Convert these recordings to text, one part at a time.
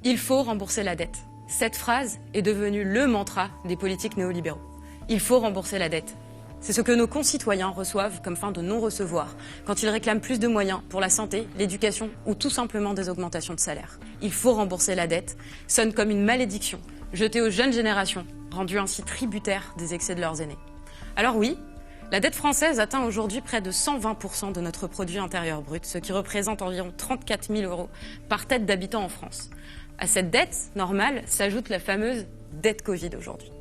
Il faut rembourser la dette. Cette phrase est devenue le mantra des politiques néolibéraux. Il faut rembourser la dette. C'est ce que nos concitoyens reçoivent comme fin de non-recevoir quand ils réclament plus de moyens pour la santé, l'éducation ou tout simplement des augmentations de salaire. Il faut rembourser la dette sonne comme une malédiction jetée aux jeunes générations, rendues ainsi tributaires des excès de leurs aînés. Alors oui, la dette française atteint aujourd'hui près de 120% de notre produit intérieur brut, ce qui représente environ 34 000 € par tête d'habitant en France. À cette dette normale s'ajoute la fameuse dette Covid aujourd'hui.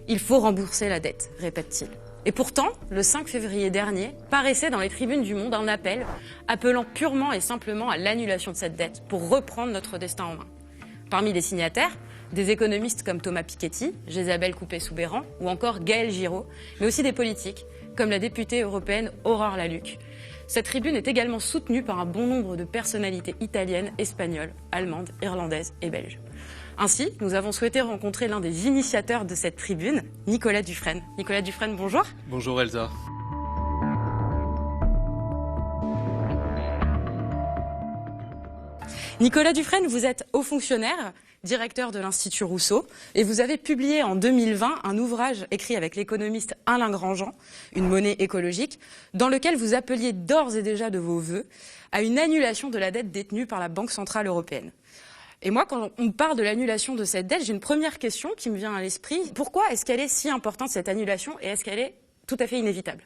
Il faut rembourser la dette, répète-t-il. Et pourtant, le 5 février dernier, paraissait dans les tribunes du Monde un appel appelant purement et simplement à l'annulation de cette dette pour reprendre notre destin en main. Parmi les signataires, des économistes comme Thomas Piketty, Jésabel Coupé-Soubeyran ou encore Gaël Giraud, mais aussi des politiques comme la députée européenne Aurore Lalucq. Cette tribune est également soutenue par un bon nombre de personnalités italiennes, espagnoles, allemandes, irlandaises et belges. Ainsi, nous avons souhaité rencontrer l'un des initiateurs de cette tribune, Nicolas Dufresne. Nicolas Dufresne, bonjour. Bonjour Elsa. Nicolas Dufresne, vous êtes haut fonctionnaire, directeur de l'Institut Rousseau, et vous avez publié en 2020 un ouvrage écrit avec l'économiste Alain Grandjean, Une monnaie écologique, dans lequel vous appeliez d'ores et déjà de vos vœux à une annulation de la dette détenue par la Banque centrale européenne. Et moi, quand on parle de l'annulation de cette dette, j'ai une première question qui me vient à l'esprit. Pourquoi est-ce qu'elle est si importante, cette annulation, et est-ce qu'elle est tout à fait inévitable ?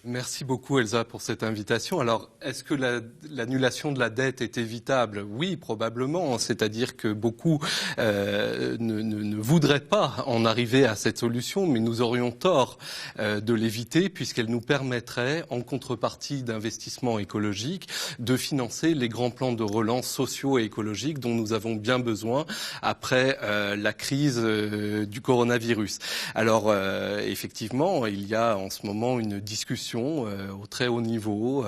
Merci beaucoup Elsa pour cette invitation. Alors, est-ce que l'annulation de la dette est évitable ? Oui, probablement. C'est-à-dire que beaucoup ne voudraient pas en arriver à cette solution, mais nous aurions tort de l'éviter puisqu'elle nous permettrait, en contrepartie d'investissements écologiques, de financer les grands plans de relance sociaux et écologiques dont nous avons bien besoin après la crise du coronavirus. Alors, effectivement, il y a en ce moment une discussion au très haut niveau.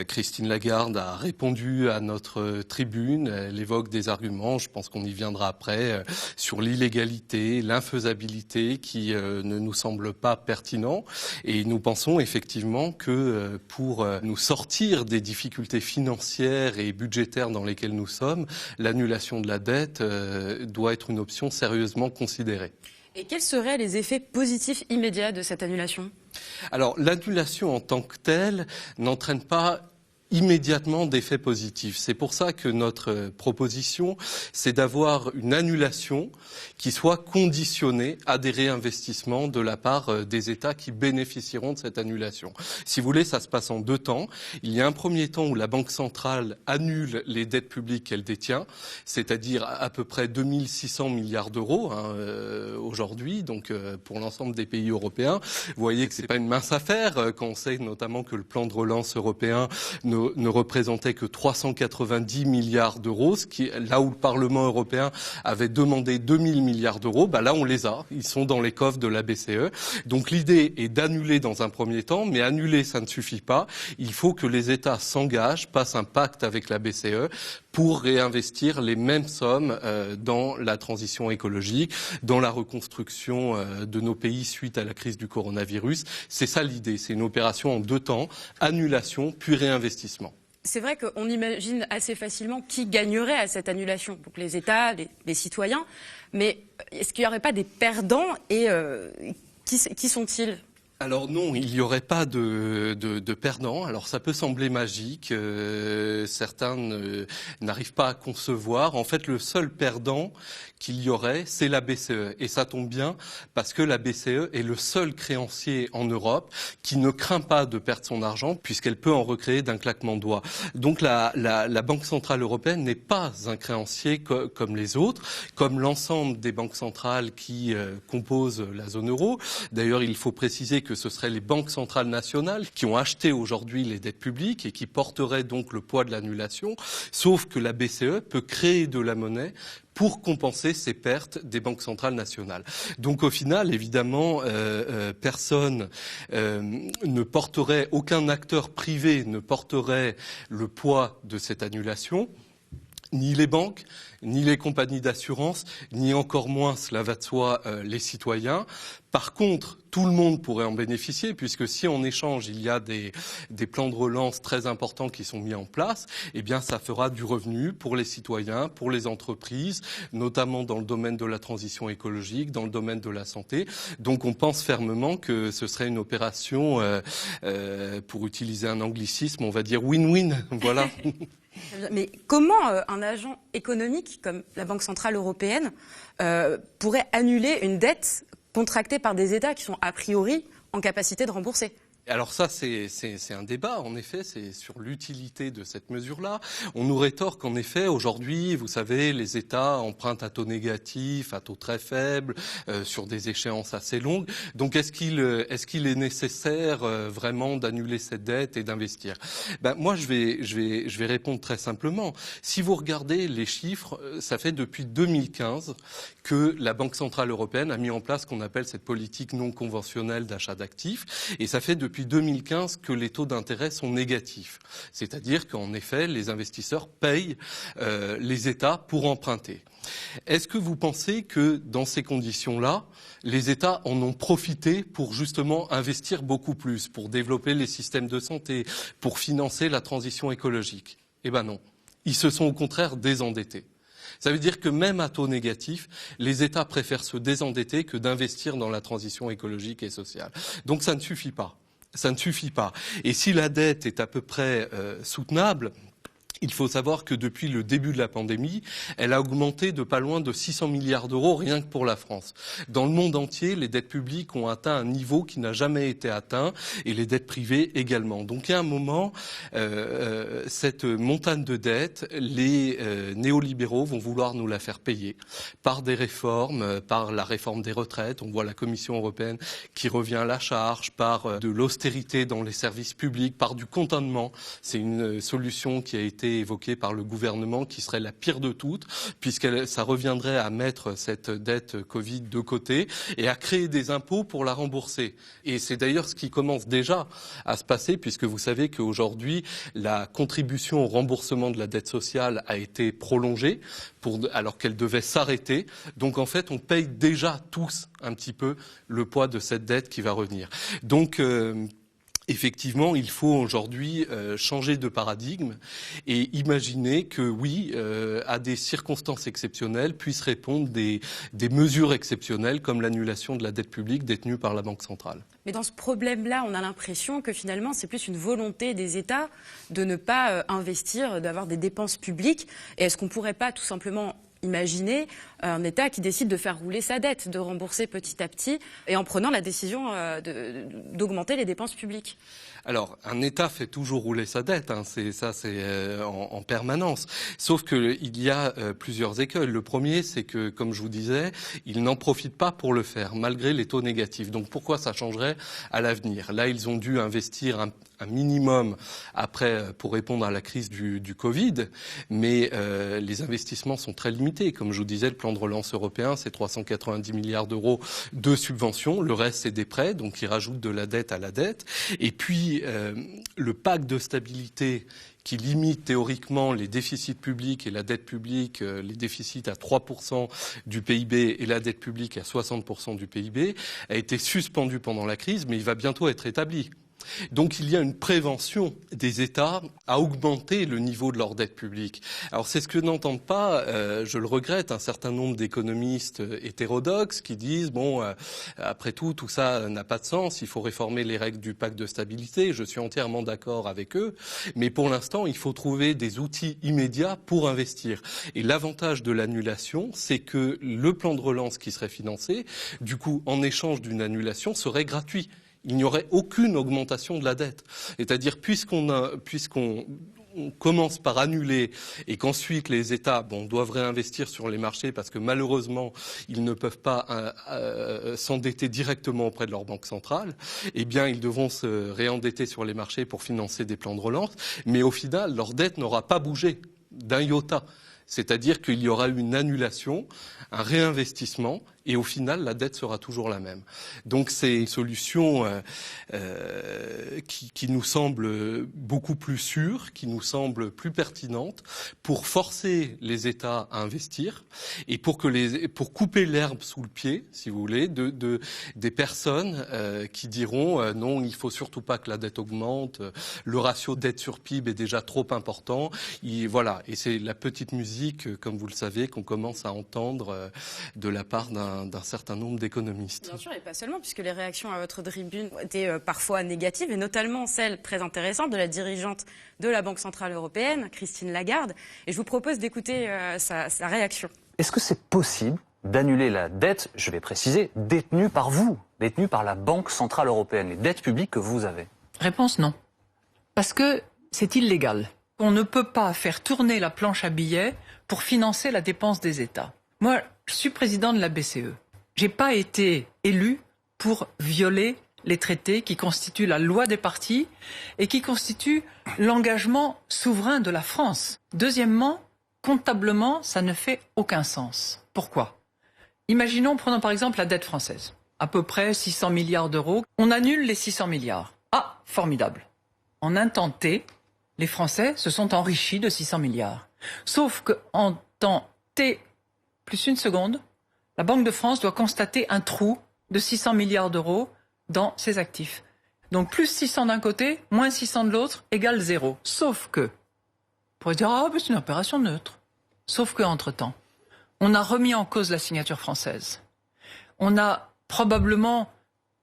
Christine Lagarde a répondu à notre tribune. Elle évoque des arguments, je pense qu'on y viendra après, sur l'illégalité, l'infaisabilité qui ne nous semble pas pertinent. Et nous pensons effectivement que pour nous sortir des difficultés financières et budgétaires dans lesquelles nous sommes, l'annulation de la dette doit être une option sérieusement considérée. Et quels seraient les effets positifs immédiats de cette annulation ? Alors, l'annulation en tant que telle n'entraîne pas immédiatement d'effets positifs. C'est pour ça que notre proposition, c'est d'avoir une annulation qui soit conditionnée à des réinvestissements de la part des États qui bénéficieront de cette annulation. Si vous voulez, ça se passe en deux temps. Il y a un premier temps où la Banque centrale annule les dettes publiques qu'elle détient, c'est-à-dire à peu près 2600 milliards d'euros aujourd'hui, donc pour l'ensemble des pays européens. Vous voyez que c'est pas une mince affaire quand on sait notamment que le plan de relance européen ne représentait que 390 milliards d'euros, ce qui, là où le Parlement européen avait demandé 2000 milliards d'euros, là on les a, ils sont dans les coffres de la BCE. Donc l'idée est d'annuler dans un premier temps, mais annuler ça ne suffit pas. Il faut que les États s'engagent, passent un pacte avec la BCE pour réinvestir les mêmes sommes dans la transition écologique, dans la reconstruction de nos pays suite à la crise du coronavirus. C'est ça l'idée, c'est une opération en deux temps, annulation puis réinvestissement. C'est vrai qu'on imagine assez facilement qui gagnerait à cette annulation, donc les États, les citoyens, mais est-ce qu'il n'y aurait pas des perdants et qui sont-ils ? Alors non, il n'y aurait pas de perdants. Alors ça peut sembler magique, certains n'arrivent pas à concevoir. En fait, le seul perdant qu'il y aurait, c'est la BCE. Et ça tombe bien parce que la BCE est le seul créancier en Europe qui ne craint pas de perdre son argent puisqu'elle peut en recréer d'un claquement de doigts. Donc la Banque centrale européenne n'est pas un créancier comme les autres, comme l'ensemble des banques centrales qui composent la zone euro. D'ailleurs, il faut préciser que ce seraient les banques centrales nationales qui ont acheté aujourd'hui les dettes publiques et qui porteraient donc le poids de l'annulation, sauf que la BCE peut créer de la monnaie pour compenser ces pertes des banques centrales nationales. Donc au final, évidemment, personne ne porterait, aucun acteur privé ne porterait le poids de cette annulation, ni les banques, ni les compagnies d'assurance, ni encore moins, cela va de soi, les citoyens. Par contre, tout le monde pourrait en bénéficier, puisque si en échange il y a des plans de relance très importants qui sont mis en place, eh bien ça fera du revenu pour les citoyens, pour les entreprises, notamment dans le domaine de la transition écologique, dans le domaine de la santé. Donc on pense fermement que ce serait une opération, pour utiliser un anglicisme, on va dire win-win. Voilà. Mais comment un agent économique comme la Banque Centrale Européenne pourrait annuler une dette contractée par des États qui sont a priori en capacité de rembourser? Alors ça, c'est un débat, en effet, c'est sur l'utilité de cette mesure-là. On nous rétorque, en effet, aujourd'hui, vous savez, les États empruntent à taux négatif, à taux très faible, sur des échéances assez longues. Donc est-ce qu'il est nécessaire vraiment d'annuler cette dette et d'investir? Moi, je vais répondre très simplement. Si vous regardez les chiffres, ça fait depuis 2015 que la Banque Centrale Européenne a mis en place ce qu'on appelle cette politique non conventionnelle d'achat d'actifs, et ça fait depuis 2015 que les taux d'intérêt sont négatifs. C'est-à-dire qu'en effet, les investisseurs payent les États pour emprunter. Est-ce que vous pensez que dans ces conditions-là, les États en ont profité pour justement investir beaucoup plus, pour développer les systèmes de santé, pour financer la transition écologique? Eh ben non. Ils se sont au contraire désendettés. Ça veut dire que même à taux négatif, les États préfèrent se désendetter que d'investir dans la transition écologique et sociale. Donc ça ne suffit pas. Ça ne suffit pas. Et si la dette est à peu près soutenable, il faut savoir que depuis le début de la pandémie, elle a augmenté de pas loin de 600 milliards d'euros rien que pour la France. Dans le monde entier, les dettes publiques ont atteint un niveau qui n'a jamais été atteint, et les dettes privées également. Donc à un moment, cette montagne de dettes, les néolibéraux vont vouloir nous la faire payer par des réformes, par la réforme des retraites. On voit la Commission européenne qui revient à la charge, par de l'austérité dans les services publics, par du contentement. C'est une solution qui a été évoquée par le gouvernement, qui serait la pire de toutes, puisque ça reviendrait à mettre cette dette Covid de côté et à créer des impôts pour la rembourser. Et c'est d'ailleurs ce qui commence déjà à se passer, puisque vous savez qu'aujourd'hui, la contribution au remboursement de la dette sociale a été prolongée alors qu'elle devait s'arrêter. Donc en fait, on paye déjà tous un petit peu le poids de cette dette qui va revenir. Donc effectivement, il faut aujourd'hui changer de paradigme et imaginer que oui, à des circonstances exceptionnelles, puissent répondre des mesures exceptionnelles comme l'annulation de la dette publique détenue par la Banque centrale. Mais dans ce problème-là, on a l'impression que finalement, c'est plus une volonté des États de ne pas investir, d'avoir des dépenses publiques. Et est-ce qu'on ne pourrait pas tout simplement imaginer un État qui décide de faire rouler sa dette, de rembourser petit à petit, et en prenant la décision d'augmenter les dépenses publiques? Alors, un État fait toujours rouler sa dette, c'est en permanence. Sauf qu'il y a plusieurs écueils. Le premier, c'est que, comme je vous disais, il n'en profite pas pour le faire, malgré les taux négatifs. Donc pourquoi ça changerait à l'avenir? Là, ils ont dû investir un minimum après pour répondre à la crise du Covid, mais les investissements sont très limités. Comme je vous disais, le plan de relance européen, c'est 390 milliards d'euros de subventions. Le reste, c'est des prêts, donc ils rajoutent de la dette à la dette. Et puis, le pacte de stabilité qui limite théoriquement les déficits publics et la dette publique, les déficits à 3% du PIB et la dette publique à 60% du PIB, a été suspendu pendant la crise, mais il va bientôt être établi. Donc il y a une prévention des États à augmenter le niveau de leur dette publique. Alors c'est ce que n'entendent pas, je le regrette, un certain nombre d'économistes hétérodoxes qui disent après tout ça n'a pas de sens, il faut réformer les règles du pacte de stabilité. Je suis entièrement d'accord avec eux, mais pour l'instant il faut trouver des outils immédiats pour investir. Et l'avantage de l'annulation, c'est que le plan de relance qui serait financé, du coup en échange d'une annulation, serait gratuit. Il n'y aurait aucune augmentation de la dette. C'est-à-dire, puisqu'on commence par annuler et qu'ensuite les États doivent réinvestir sur les marchés parce que malheureusement ils ne peuvent pas s'endetter directement auprès de leur banque centrale, eh bien ils devront se réendetter sur les marchés pour financer des plans de relance. Mais au final, leur dette n'aura pas bougé d'un iota. C'est-à-dire qu'il y aura eu une annulation, un réinvestissement Et au final, la dette sera toujours la même. Donc c'est une solution qui nous semble beaucoup plus sûre, qui nous semble plus pertinente pour forcer les États à investir et pour couper l'herbe sous le pied, si vous voulez, des personnes qui diront non, il faut surtout pas que la dette augmente, le ratio dette sur PIB est déjà trop important. Voilà, et c'est la petite musique, comme vous le savez, qu'on commence à entendre de la part d'un certain nombre d'économistes. Bien sûr, et pas seulement, puisque les réactions à votre tribune étaient parfois négatives, et notamment celle très intéressante de la dirigeante de la Banque Centrale Européenne, Christine Lagarde. Et je vous propose d'écouter sa réaction. Est-ce que c'est possible d'annuler la dette, je vais préciser, détenue par vous, détenue par la Banque Centrale Européenne, les dettes publiques que vous avez? Réponse non. Parce que c'est illégal. On ne peut pas faire tourner la planche à billets pour financer la dépense des États. Moi, je suis président de la BCE. J'ai pas été élu pour violer les traités qui constituent la loi des partis et qui constituent l'engagement souverain de la France. Deuxièmement, comptablement, ça ne fait aucun sens. Pourquoi ? Imaginons, prenons par exemple la dette française. À peu près 600 milliards d'euros. On annule les 600 milliards. Ah, formidable. En un temps T, les Français se sont enrichis de 600 milliards. Sauf qu'en temps T plus une seconde, la Banque de France doit constater un trou de 600 milliards d'euros dans ses actifs. Donc plus 600 d'un côté, moins 600 de l'autre, égale 0. Sauf que, on pourrait dire, c'est une opération neutre. Sauf qu'entre-temps, on a remis en cause la signature française. On a probablement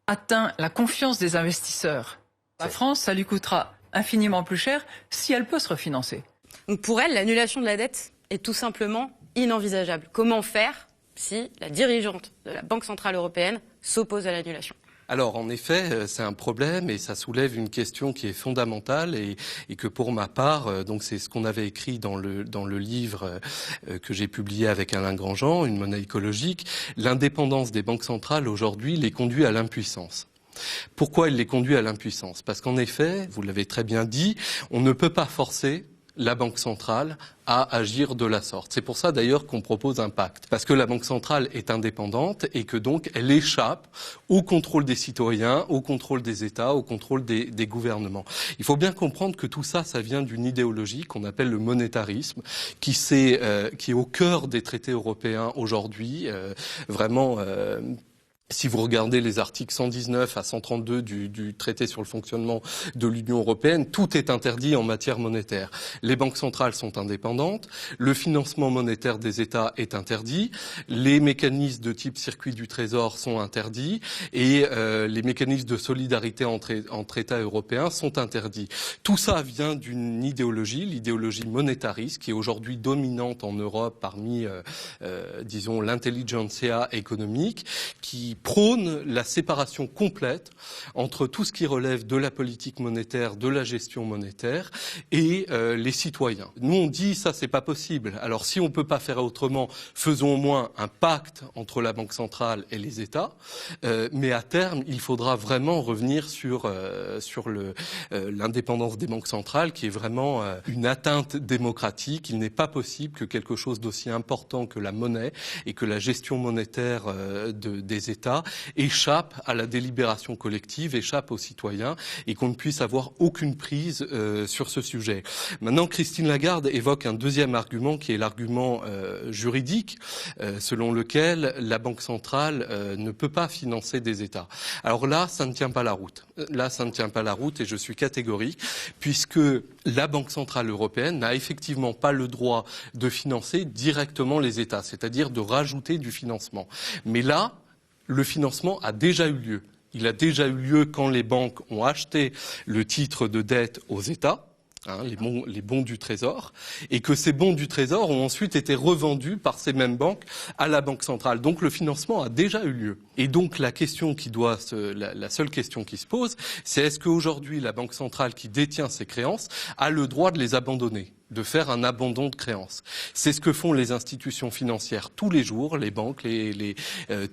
atteint la confiance des investisseurs. La France, ça lui coûtera infiniment plus cher si elle peut se refinancer. Donc pour elle, l'annulation de la dette est tout simplement inenvisageable. Comment faire si la dirigeante de la Banque Centrale Européenne s'oppose à l'annulation ? Alors, en effet, c'est un problème et ça soulève une question qui est fondamentale et que pour ma part, donc c'est ce qu'on avait écrit dans le livre que j'ai publié avec Alain Grandjean, Une monnaie écologique. L'indépendance des banques centrales aujourd'hui les conduit à l'impuissance. Pourquoi il les conduit à l'impuissance ? Parce qu'en effet, vous l'avez très bien dit, on ne peut pas forcer la Banque centrale à agir de la sorte. C'est pour ça d'ailleurs qu'on propose un pacte. Parce que la Banque centrale est indépendante et que donc elle échappe au contrôle des citoyens, au contrôle des États, au contrôle des gouvernements. Il faut bien comprendre que tout ça, ça vient d'une idéologie qu'on appelle le monétarisme, qui est au cœur des traités européens aujourd'hui, vraiment. Si vous regardez les articles 119 à 132 du traité sur le fonctionnement de l'Union européenne, tout est interdit en matière monétaire. Les banques centrales sont indépendantes, le financement monétaire des États est interdit, les mécanismes de type circuit du Trésor sont interdits et les mécanismes de solidarité entre États européens sont interdits. Tout ça vient d'une idéologie, l'idéologie monétariste, qui est aujourd'hui dominante en Europe parmi, disons, l'intelligentsia économique, qui prône la séparation complète entre tout ce qui relève de la politique monétaire, de la gestion monétaire et les citoyens. Nous, on dit ça, c'est pas possible. Alors, si on peut pas faire autrement, faisons au moins un pacte entre la Banque centrale et les États. Mais à terme, il faudra vraiment revenir sur l'indépendance des banques centrales, qui est vraiment une atteinte démocratique. Il n'est pas possible que quelque chose d'aussi important que la monnaie et que la gestion monétaire des États échappe à la délibération collective, échappe aux citoyens et qu'on ne puisse avoir aucune prise sur ce sujet. Maintenant, Christine Lagarde évoque un deuxième argument qui est l'argument juridique selon lequel la Banque centrale ne peut pas financer des États. Alors là, ça ne tient pas la route. Là, ça ne tient pas la route et je suis catégorique puisque la Banque centrale européenne n'a effectivement pas le droit de financer directement les États, c'est-à-dire de rajouter du financement. Mais là, le financement a déjà eu lieu. Il a déjà eu lieu quand les banques ont acheté le titre de dette aux États, les bons du Trésor, et que ces bons du Trésor ont ensuite été revendus par ces mêmes banques à la Banque centrale. Donc le financement a déjà eu lieu. Et donc la seule question qui se pose, c'est est-ce qu'aujourd'hui la Banque centrale qui détient ces créances a le droit de les abandonner ? de faire un abandon de créances. C'est ce que font les institutions financières tous les jours, les banques,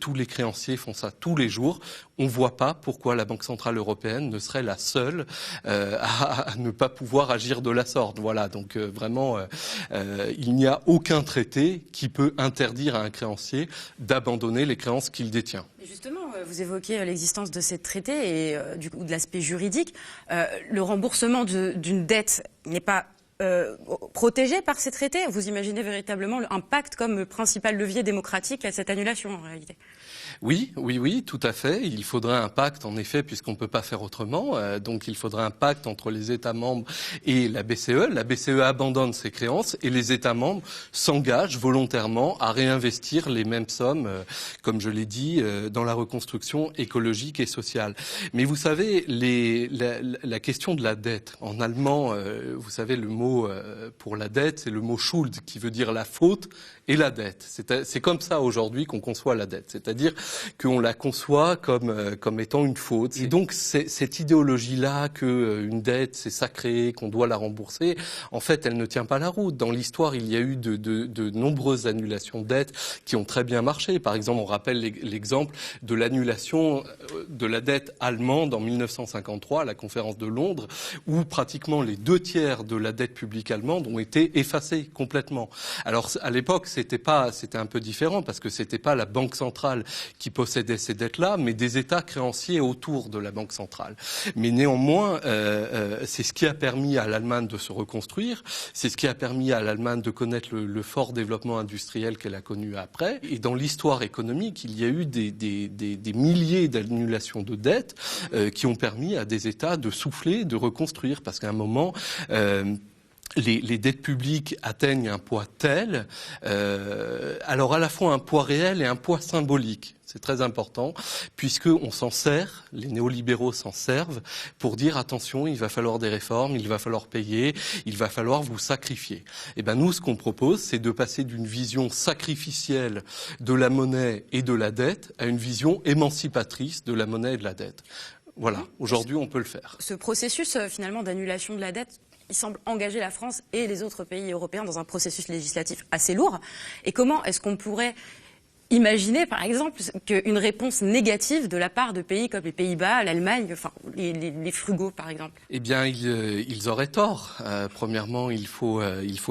tous les créanciers font ça tous les jours. On ne voit pas pourquoi la Banque centrale européenne ne serait la seule à ne pas pouvoir agir de la sorte. Voilà, donc vraiment, il n'y a aucun traité qui peut interdire à un créancier d'abandonner les créances qu'il détient. Et justement, vous évoquez l'existence de ces traités et du coup de l'aspect juridique. Le remboursement d'une dette n'est pas protégé par ces traités. Vous imaginez véritablement un pacte comme principal levier démocratique à cette annulation en réalité? Oui, tout à fait. Il faudrait un pacte, en effet, puisqu'on ne peut pas faire autrement. Donc il faudrait un pacte entre les États membres et la BCE. La BCE abandonne ses créances et les États membres s'engagent volontairement à réinvestir les mêmes sommes, comme je l'ai dit, dans la reconstruction écologique et sociale. Mais vous savez, la question de la dette, en allemand, vous savez, le mot pour la dette, c'est le mot Schuld, qui veut dire la faute et la dette. C'est comme ça aujourd'hui qu'on conçoit la dette. C'est-à-dire qu'on la conçoit comme étant une faute. Et donc, cette idéologie-là qu'une dette, c'est sacré, qu'on doit la rembourser, en fait, elle ne tient pas la route. Dans l'histoire, il y a eu de nombreuses annulations de dettes qui ont très bien marché. Par exemple, on rappelle l'exemple de l'annulation de la dette allemande en 1953 à la conférence de Londres, où pratiquement les 2/3 de la dette publique allemande ont été effacés complètement. Alors, à l'époque, c'était un peu différent parce que c'était pas la Banque centrale qui possédait ces dettes-là, mais des États créanciers autour de la Banque centrale. Mais néanmoins, c'est ce qui a permis à l'Allemagne de se reconstruire, c'est ce qui a permis à l'Allemagne de connaître le fort développement industriel qu'elle a connu après. Et dans l'histoire économique, il y a eu des milliers d'annulations de dettes qui ont permis à des États de souffler, de reconstruire, parce qu'à un moment, les dettes publiques atteignent un poids tel, alors à la fois un poids réel et un poids symbolique. C'est très important, puisqu'on s'en sert, les néolibéraux s'en servent, pour dire attention, il va falloir des réformes, il va falloir payer, il va falloir vous sacrifier. Et ben nous, ce qu'on propose, c'est de passer d'une vision sacrificielle de la monnaie et de la dette à une vision émancipatrice de la monnaie et de la dette. Voilà, aujourd'hui on peut le faire. Ce processus finalement d'annulation de la dette, il semble engager la France et les autres pays européens dans un processus législatif assez lourd. Et comment est-ce qu'on pourrait imaginer, par exemple, qu'une réponse négative de la part de pays comme les Pays-Bas, l'Allemagne, enfin les frugaux, par exemple? Eh bien, ils auraient tort. Premièrement, il faut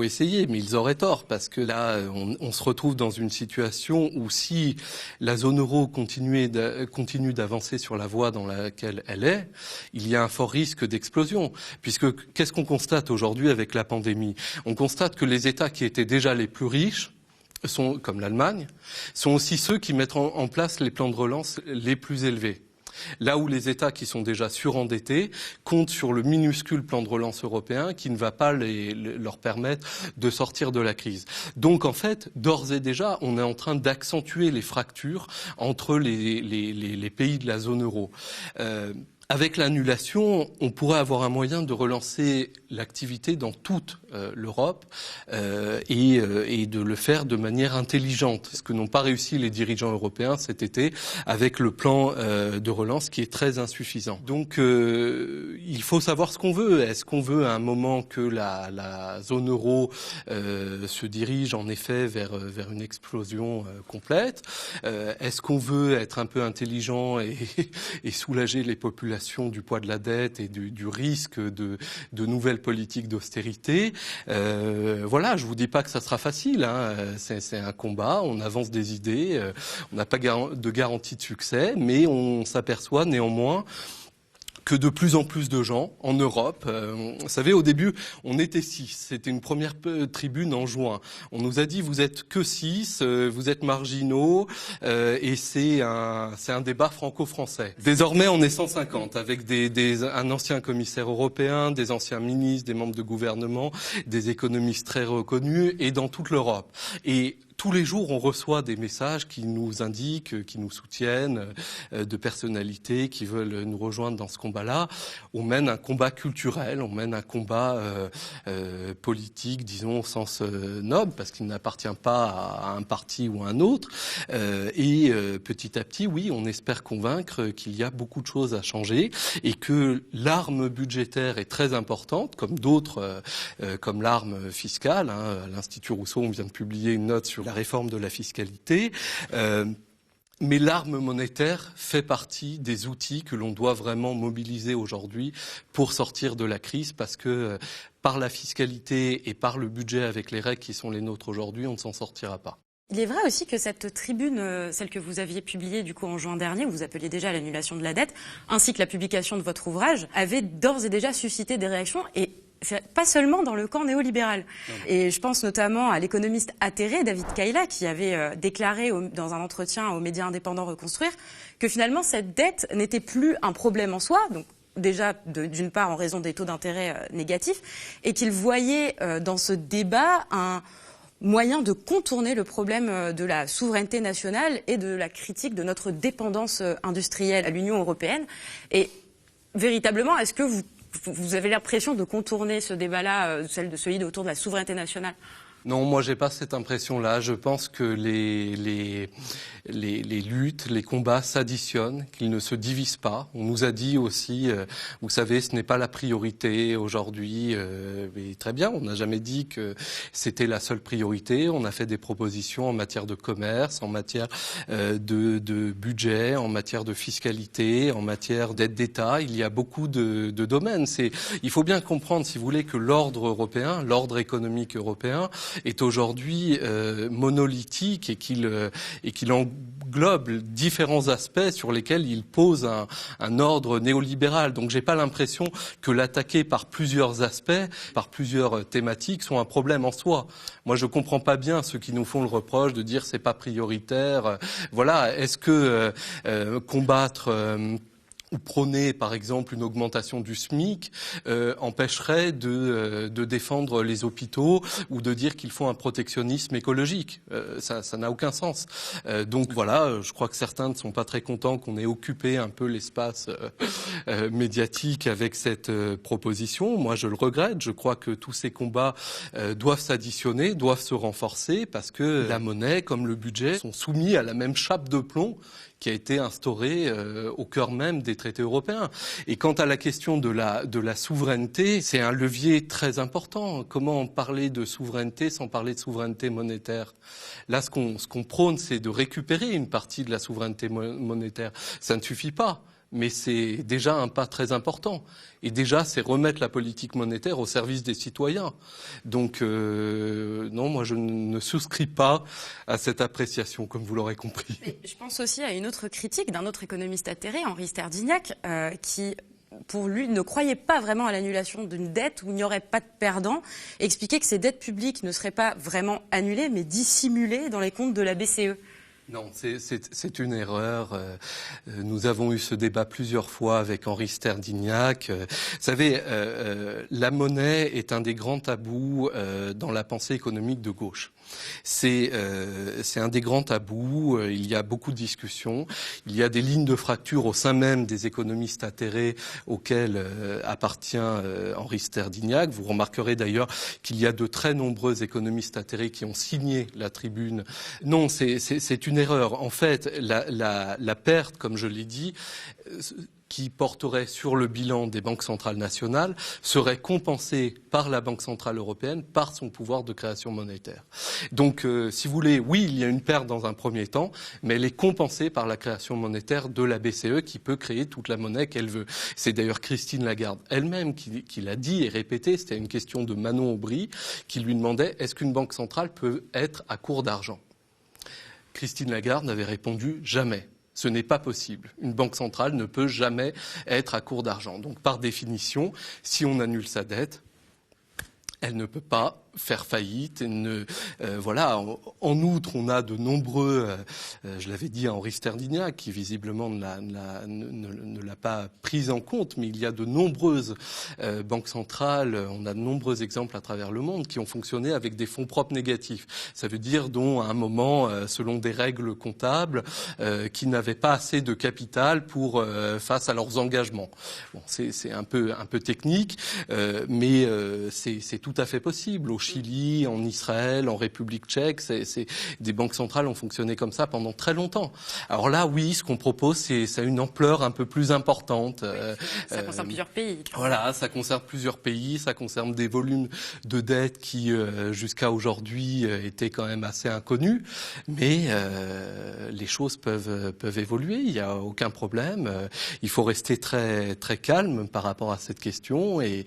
essayer, mais ils auraient tort parce que là, on se retrouve dans une situation où si la zone euro continue d'avancer sur la voie dans laquelle elle est, il y a un fort risque d'explosion. Puisque qu'est-ce qu'on constate aujourd'hui avec la pandémie? On constate que les États qui étaient déjà les plus riches, comme l'Allemagne, sont aussi ceux qui mettent en place les plans de relance les plus élevés. Là où les États qui sont déjà surendettés comptent sur le minuscule plan de relance européen qui ne va pas leur permettre de sortir de la crise. Donc en fait, d'ores et déjà, on est en train d'accentuer les fractures entre les pays de la zone euro. Avec l'annulation, on pourrait avoir un moyen de relancer l'activité dans toute l'Europe et de le faire de manière intelligente. Ce que n'ont pas réussi les dirigeants européens cet été avec le plan de relance qui est très insuffisant. Donc il faut savoir ce qu'on veut. Est-ce qu'on veut à un moment que la zone euro se dirige en effet vers une explosion complète? Est-ce qu'on veut être un peu intelligent et soulager les populations du poids de la dette et du risque de nouvelles politiques d'austérité? Voilà, je vous dis pas que ça sera facile, hein. C'est un combat, on avance des idées, on n'a pas de garantie de succès, mais on s'aperçoit néanmoins que de plus en plus de gens en Europe, vous savez, au début, on était 6. C'était une première tribune en juin. On nous a dit, vous êtes que 6, vous êtes marginaux, et c'est un débat franco-français. Désormais, on est 150, avec un ancien commissaire européen, des anciens ministres, des membres de gouvernement, des économistes très reconnus, et dans toute l'Europe. Et tous les jours, on reçoit des messages qui nous indiquent, qui nous soutiennent, de personnalités qui veulent nous rejoindre dans ce combat-là. On mène un combat culturel, on mène un combat politique, disons, au sens noble, parce qu'il n'appartient pas à un parti ou à un autre. Et petit à petit, oui, on espère convaincre qu'il y a beaucoup de choses à changer et que l'arme budgétaire est très importante, comme d'autres, comme l'arme fiscale. À l'Institut Rousseau, on vient de publier une note sur la réforme de la fiscalité. Mais l'arme monétaire fait partie des outils que l'on doit vraiment mobiliser aujourd'hui pour sortir de la crise, parce que par la fiscalité et par le budget avec les règles qui sont les nôtres aujourd'hui, on ne s'en sortira pas. Il est vrai aussi que cette tribune, celle que vous aviez publiée du coup en juin dernier, où vous appeliez déjà à l'annulation de la dette, ainsi que la publication de votre ouvrage, avait d'ores et déjà suscité des réactions, et pas seulement dans le camp néolibéral. Et je pense notamment à l'économiste atterré David Kaila, qui avait déclaré dans un entretien aux médias indépendants Reconstruire que finalement cette dette n'était plus un problème en soi, donc déjà d'une part en raison des taux d'intérêt négatifs, et qu'il voyait dans ce débat un moyen de contourner le problème de la souveraineté nationale et de la critique de notre dépendance industrielle à l'Union européenne. Et véritablement, est-ce que vous avez l'impression de contourner ce débat-là, celui autour de la souveraineté nationale? Non, moi j'ai pas cette impression-là. Je pense que les luttes, les combats s'additionnent, qu'ils ne se divisent pas. On nous a dit aussi, vous savez, ce n'est pas la priorité aujourd'hui. Mais très bien, on n'a jamais dit que c'était la seule priorité. On a fait des propositions en matière de commerce, en matière de budget, en matière de fiscalité, en matière d'aide d'État. Il y a beaucoup de domaines. Il faut bien comprendre, si vous voulez, que l'ordre européen, l'ordre économique européen, est aujourd'hui monolithique et qu'il englobe différents aspects sur lesquels il pose un ordre néolibéral. Donc j'ai pas l'impression que l'attaquer par plusieurs aspects, par plusieurs thématiques, sont un problème en soi. Moi je comprends pas bien ceux qui nous font le reproche de dire c'est pas prioritaire. Voilà, est-ce que combattre ou prôner, par exemple, une augmentation du SMIC empêcherait de défendre les hôpitaux ou de dire qu'il faut un protectionnisme écologique. Ça n'a aucun sens. Donc voilà, je crois que certains ne sont pas très contents qu'on ait occupé un peu l'espace médiatique avec cette proposition. Moi, je le regrette. Je crois que tous ces combats doivent s'additionner, doivent se renforcer, parce que la monnaie, comme le budget, sont soumis à la même chape de plomb qui a été instauré au cœur même des traités européens. Et quant à la question de la souveraineté, c'est un levier très important. Comment parler de souveraineté sans parler de souveraineté monétaire? Là, ce qu'on prône, c'est de récupérer une partie de la souveraineté monétaire. Ça ne suffit pas, mais c'est déjà un pas très important. Et déjà, c'est remettre la politique monétaire au service des citoyens. Donc, non, moi, je ne souscris pas à cette appréciation, comme vous l'aurez compris. Mais je pense aussi à une autre critique d'un autre économiste atterré, Henri Sterdignac, qui, pour lui, ne croyait pas vraiment à l'annulation d'une dette où il n'y aurait pas de perdant, et expliquait que ces dettes publiques ne seraient pas vraiment annulées, mais dissimulées dans les comptes de la BCE. Non, c'est une erreur. Nous avons eu ce débat plusieurs fois avec Henri Sterdignac. Vous savez, la monnaie est un des grands tabous dans la pensée économique de gauche. C'est un des grands tabous. Il y a beaucoup de discussions. Il y a des lignes de fracture au sein même des économistes atterrés auxquels appartient Henri Sterdignac. Vous remarquerez d'ailleurs qu'il y a de très nombreux économistes atterrés qui ont signé la tribune. Non, c'est une erreur. En fait, la perte, comme je l'ai dit, qui porterait sur le bilan des banques centrales nationales serait compensée par la Banque centrale européenne par son pouvoir de création monétaire. Donc, si vous voulez, oui, il y a une perte dans un premier temps, mais elle est compensée par la création monétaire de la BCE qui peut créer toute la monnaie qu'elle veut. C'est d'ailleurs Christine Lagarde elle-même qui l'a dit et répété. C'était une question de Manon Aubry qui lui demandait « Est-ce qu'une banque centrale peut être à court d'argent ?» Christine Lagarde avait répondu « Jamais ». Ce n'est pas possible. Une banque centrale ne peut jamais être à court d'argent. Donc, par définition, si on annule sa dette, elle ne peut pas faire faillite. Et voilà. En outre, on a de nombreux, je l'avais dit à Henri Sterdyniak, qui visiblement ne l'a pas prise en compte, mais il y a de nombreuses banques centrales, on a de nombreux exemples à travers le monde qui ont fonctionné avec des fonds propres négatifs. Ça veut dire dont à un moment, selon des règles comptables, qui n'avaient pas assez de capital pour face à leurs engagements. Bon, c'est un peu technique, mais c'est tout à fait possible. Au Chili, en Israël, en République tchèque, des banques centrales ont fonctionné comme ça pendant très longtemps. Alors là, oui, ce qu'on propose, ça a une ampleur un peu plus importante. Ça concerne plusieurs pays. Voilà, ça concerne plusieurs pays, ça concerne des volumes de dettes qui, jusqu'à aujourd'hui, étaient quand même assez inconnus. Mais les choses peuvent évoluer, il n'y a aucun problème. Il faut rester très, très calme par rapport à cette question et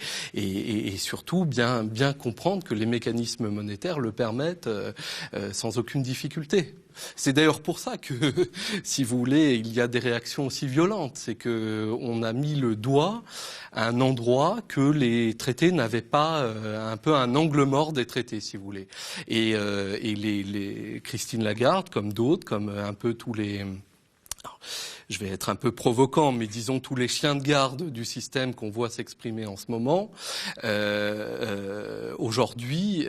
surtout bien comprendre que les mécanismes monétaires le permettent sans aucune difficulté. C'est d'ailleurs pour ça que, si vous voulez, il y a des réactions aussi violentes. C'est que on a mis le doigt à un endroit que les traités n'avaient pas, un peu un angle mort des traités, si vous voulez. Et les Christine Lagarde, comme d'autres, comme un peu tous les... Je vais être un peu provoquant, mais disons tous les chiens de garde du système qu'on voit s'exprimer en ce moment, aujourd'hui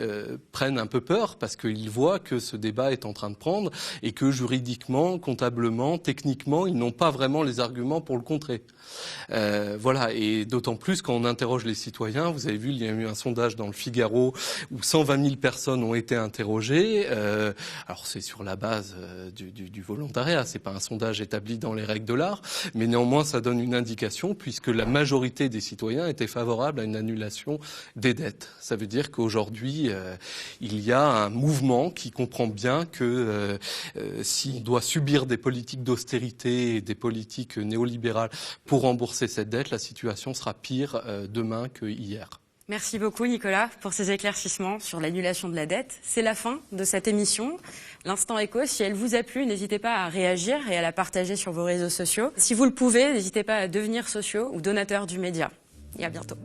prennent un peu peur parce qu'ils voient que ce débat est en train de prendre et que juridiquement, comptablement, techniquement, ils n'ont pas vraiment les arguments pour le contrer. Voilà, et d'autant plus quand on interroge les citoyens, vous avez vu, il y a eu un sondage dans le Figaro où 120 000 personnes ont été interrogées. Alors c'est sur la base du volontariat, c'est pas un sondage établi dans les règles de l'art, mais néanmoins ça donne une indication puisque la majorité des citoyens étaient favorables à une annulation des dettes. Ça veut dire qu'aujourd'hui il y a un mouvement qui comprend bien que si on doit subir des politiques d'austérité et des politiques néolibérales pour rembourser cette dette, la situation sera pire demain que hier. Merci beaucoup Nicolas pour ces éclaircissements sur l'annulation de la dette. C'est la fin de cette émission. L'Instant Éco, si elle vous a plu, n'hésitez pas à réagir et à la partager sur vos réseaux sociaux. Si vous le pouvez, n'hésitez pas à devenir sociaux ou donateurs du média. Et à bientôt.